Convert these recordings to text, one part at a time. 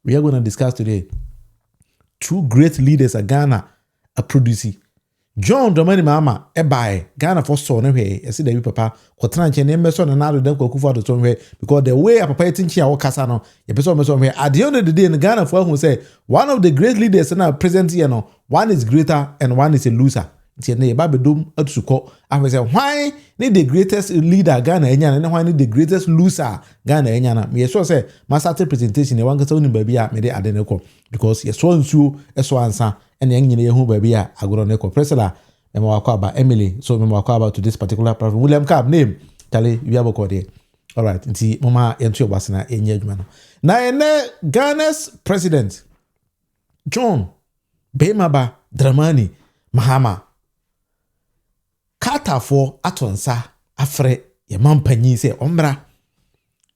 we are going to discuss today. Two great leaders at Ghana are producing. John Dramani Mahama buy Ghana for son away. I see the papa Quatran name son and now them go for the somewhere because the way a papa eating our casano, a person somewhere at the end of the day in Ghana for who say one of the great leaders in our present year no, one is greater and one is a loser. Tiene babedum atsuko. I say why need the greatest leader Ghana enyana and why need the greatest loser Ghana enyana. Me so say my start presentation e wan kasa uni baby a me dey adeneko because ye so nsu so ansa and yang nyine hu baby a agoro neko presela me wakwa ba Emily so me wakwa about to this particular platform William Cab name tale you have a code. All right nti mama yentu obasena enye adwuma no na ene Ghana's president John Behmaba Dramani Mahama Qatar for atonsa afre ye mampanyi say omra.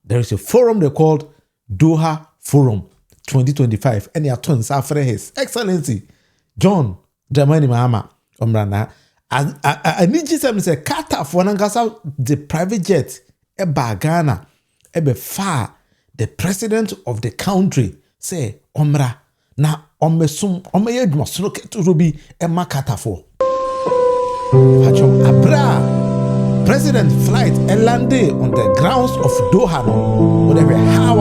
There is a forum they called Doha Forum 2025 and ya atonsa afre His Excellency John Dramani Mahama omra na aniji say Qatar for nankasa the private jet e ba Ghana e be far the president of the country say omra na omesum omeye dwuma so keto bi e ma Qatar for Abra President flight landed on the grounds of Doha no whatever how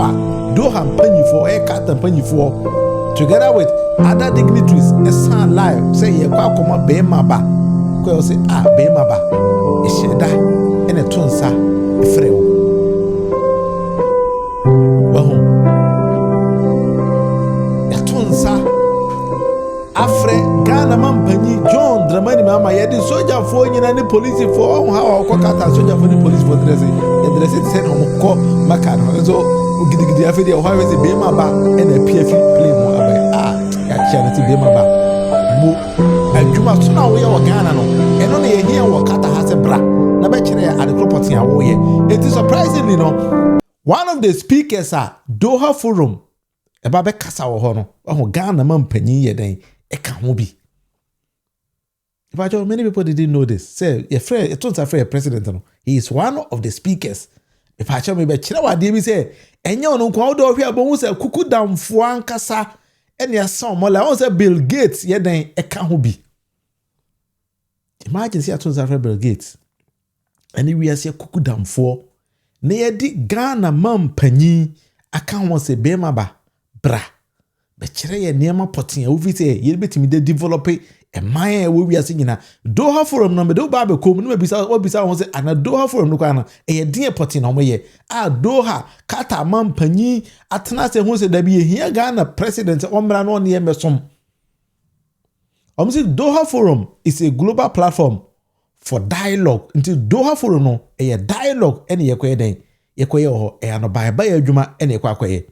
Doha penny for a cat and penny for together with other dignitaries a son live say ye kwa koma Behmaba ko say Behmaba e sheda ene tonsa e freo wahu e tonsa afre Ghana mampanyi John Dramani Mahama yedi soldier for nyina ni police for how Qatar soldier for the police for dressing send hom ko makano so gidigidi afedi o how say Behmaba and a PF play mo abai ya charity Behmaba mo adwuma so na wo ye o Ghana no eno na ye hia wo Qatar ha se bra na be kire ya ade property a wo ye. It is surprisingly no one of the speakers at Doha Forum eba be kasa wo ho no Ghana mampanyi ye den e ka ho bi. But many people didn't know this. Say, your friend, it turns out a president. He is one of the speakers. If I tell me, but Chinawa David say, and you know, Kwado here, but who say, Kuku down Fuan Kasa, and your son, Mola, say Bill Gates, yeah, then a can be. Imagine, see, I turns out Bill Gates. And we are say Kuku down for near the Ghana Mam Penny, I can't want to say Behmaba, bra. But Chire near my potting, over say, you'll be to me, they develop it. And my we are singing na Doha Forum no me do ba be kom no me bisa won say ana Doha Forum no kwa na e de poti na omoye Doha Qatar man panyi atena se hu se da bi ehia Ghana president omra no ne mesom say Doha Forum is a global platform for dialogue until Doha Forum no e dialogue ene ye koye den ye koye ho e ano ba adwuma ene kwa koye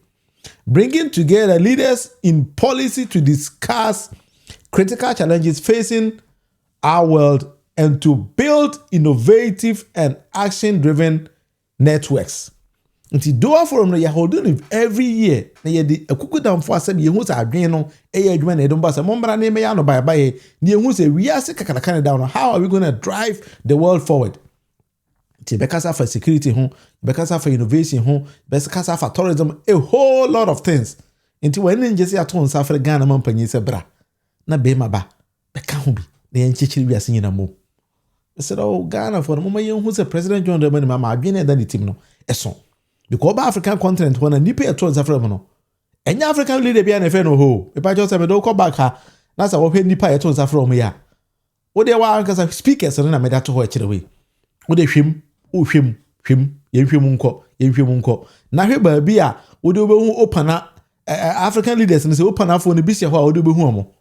bringing together leaders in policy to discuss critical challenges facing our world and to build innovative and action-driven networks. Until Doha Forum no you're holding every year. Na ye di akuku down for asem ye hu sa adwen no e ye adwuma na edom ba se mombra na me ya no bye bye ni hu se we are kakaka down. How are we going to drive the world forward? Ti bekasa for security hu, bekasa for innovation hu, bekasa for tourism, a whole lot of things. Until when nje ya ton sa for Ghana man panyi se bra. Na Behmaba beka ho bi na yen chichiri bi ase nyina mo. Said Ghana for the moment who say President John Dramani Mahama adwene da the team no eso because ba African continent one nipa e to Africa no enya African leader bia na fe no ho e pa just say me do come back ha na say wo hwe nipa e to Africa mo ya wo de wa anka speakers na me da to ho akire we wo de hwem o hwem ye hwem nko na hwe ba bi a wo de obehu opana African leaders no say opana for no bi se ho a wo de obehu mo.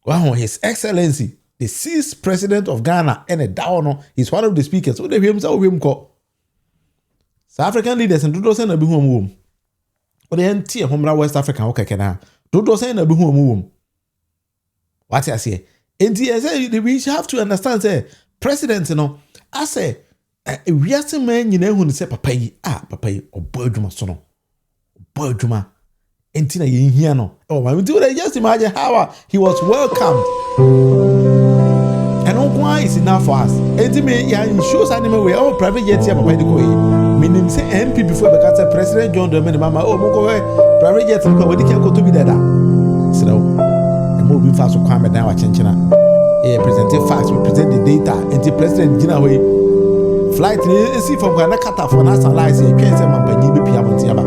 Wow, His Excellency, the 6th President of Ghana, and a down, he's one of the speakers. So they him call. South African leaders and do send a be home. Or the NT home West Africa, okay, can do send a be home. What I say? And we have to understand, say, President, you know, I say, we are some man, you know, who say, Papa, or Burjuma, sono, Burjuma. Entina ye here no. Oh, my do that. Just imagine how he was welcomed. And why is enough for us? Entime ya shows anime we all private jet here papa dey go. Meaning say MP before the President John Dramani Mahama oh mo go private jet no we can go to be there so the more be fast kwame dan wa chenchena present facts, we present the data, and the president Gina way flight see from Ghana Qatar for NASA license, you can't say Mampany Piamontiaba.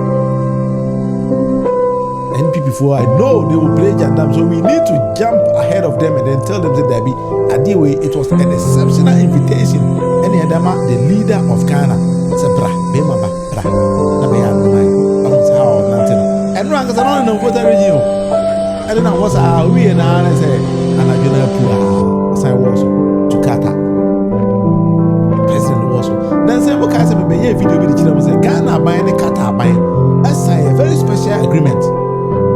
NP before I know they will play Jandam, so we need to jump ahead of them and then tell them that there be a deal way. It was an exceptional invitation. Any Adama, the leader of Ghana, said, Bra, Bemaba, Bra, Nabea, I don't know how Nantino. And Rangas are not in the region. I don't know what's our we and I say, and I do to Qatar. President also. Then say what kind of video be the children say Ghana buying the Qatar buying. That's a very special agreement.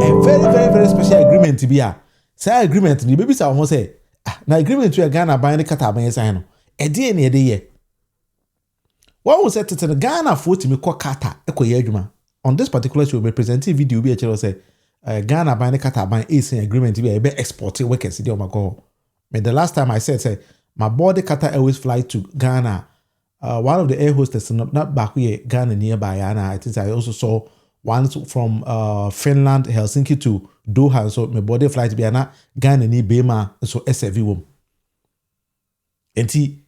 A very special agreement to be a say agreement. The baby say almost say na agreement to Ghana buying the Qatar buying sign. A day in a day. What was said to the Ghana for to me call Qatar eko yejuma. On this particular show, we presenting video be a channel say Ghana buying the Qatar buying is an agreement to be a be exporting workers. Oh my God. The last time I said, say, my body Qatar Airways flight to Ghana. One of the air hostesses, not back here, Ghana nearby. And I think I also saw one from Finland, Helsinki to Doha. So my body flight be na Ghana ni Bema so SFV wom. Enti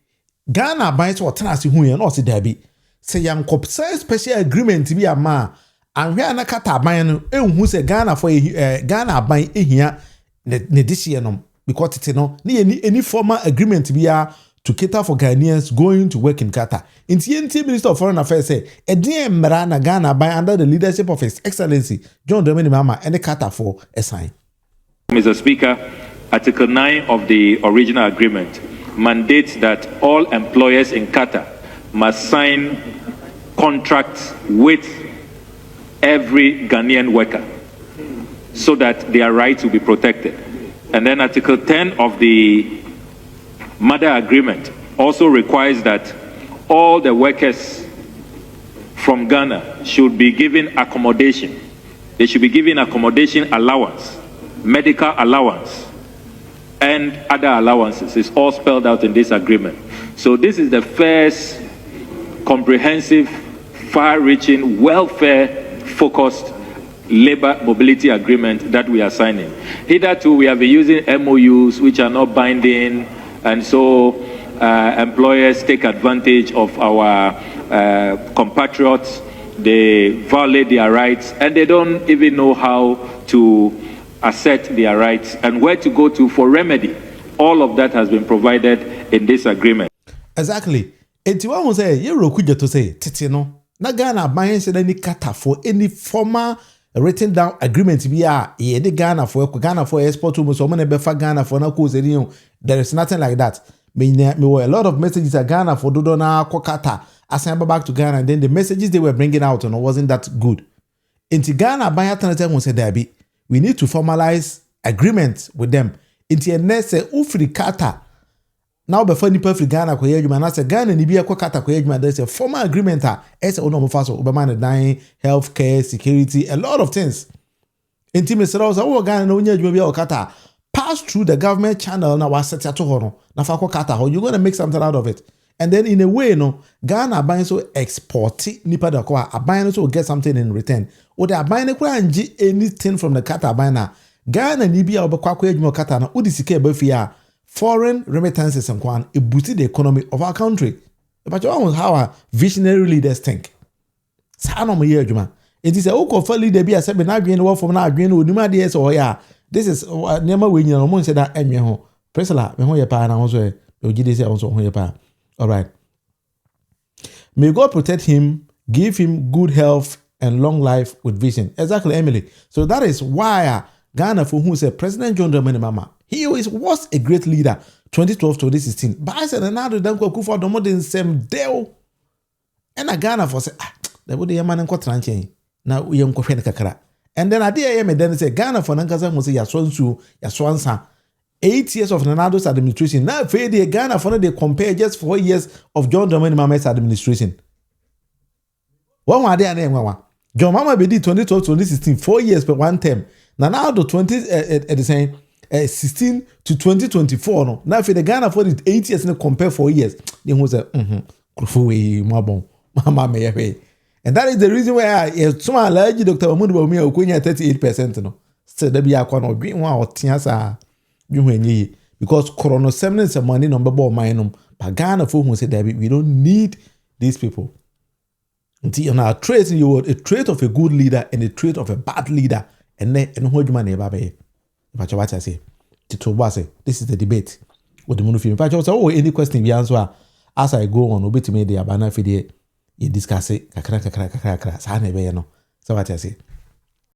Ghana buys what tenasi who and also derby. Say young cop say special agreement to be a ma. And we are na Qatar buying who say Ghana for Ghana buying here ne this year no. Because it's any formal agreement be to cater for Ghanaians going to work in Qatar. In TNT Minister of Foreign Affairs say, a dear Marana Ghana by under the leadership of His Excellency John Dramani Mahama and the Qatar for a sign. Mr. Speaker, Article 9 of the original agreement mandates that all employers in Qatar must sign contracts with every Ghanaian worker so that their rights will be protected. And then Article 10 of the Mother Agreement also requires that all the workers from Ghana should be given accommodation. They should be given accommodation allowance, medical allowance, and other allowances. It's all spelled out in this agreement. So this is the first comprehensive, far-reaching, welfare-focused labor mobility agreement that we are signing. Hitherto, we have been using MOUs which are not binding, and so employers take advantage of our compatriots. They violate their rights, and they don't even know how to assert their rights and where to go to for remedy. All of that has been provided in this agreement. Exactly. Enti wa mo say you rokuja to say tete no na Ghana ban say any Qatar for any formal written down agreement be ye de Ghana for export to so many befa Ghana for na ko say there is nothing like that. Me were a lot of messages at Ghana for dodo na ko Qatar assign back to Ghana, and then the messages they were bringing out wasn't that good. Enti Ghana ban atana mo say there be we need to formalize agreement with them. Enti ene say ufri Qatar now before nipa free Ghana ko yedwuma na say Ghana ni bia ko Qatar ko yedwuma there's a formal agreement ese ono mo fa so obema na health care, security, a lot of things. Intimate say o Ghana na onya adwuma bia o Qatar pass through the government channel na was set to ho no na fa ko Qatar ho, you're going to make something out of it. And then in a way no Ghana buy so export nipa da ko aban so get something in return. O the aban ne kwa nji anything from the Qatar buy na Ghana ni bia obekwa ko adwuma Qatar na odi sika ba fi foreign remittances and kwan it boosted the economy of our country. But almost how our visionary leaders think. Sano mo year juma. It is a oko for leader be a seven na adwen wo from na adwen no nima de so ya. This is nema we nyina mo say that enwe ho. Presela me ho ye pa na ho so e ogide say ho ye pa. All right. May God protect him, give him good health and long life with vision. Exactly, Emily. So that is why Ghana for who said President John Dramani Mahama. He was a great leader 2012 to 2016. But I said another than Kufa the more than same deal. And a Ghana for say the would the man and Cotranche. Now we am Kofena Kakara. And then I did then say Ghana for Nankaza must say Yaswansu, Yaswansa. 8 years of Nanado's administration. Now the Ghana for they compare just 4 years of John Dramani Mahama's administration. One more day and one. John Mahama be 2012 to 2016, 4 years per one term. Now the 20 at the same 16 to 2024 no. Now if the Ghana for it 8 years and compare 4 years, then was a Kufuwe Mabon Mama Mewe. And that is the reason why some allergy Dr. Mahmoud Bawumia okunya 38% no. Say that be akwa no dwen wa otia sa dwen enyi because corona semnes money no bebo man but Ghana for who say that we don't need these people. Until on our traits in your a trait of a good leader and a trait of a bad leader and then and hold man eba be. If I say this is the debate with the Munufie. If I say any question we answer as I go on obetime dey abana fide you discuss it kakra sa na ebe no. So what I say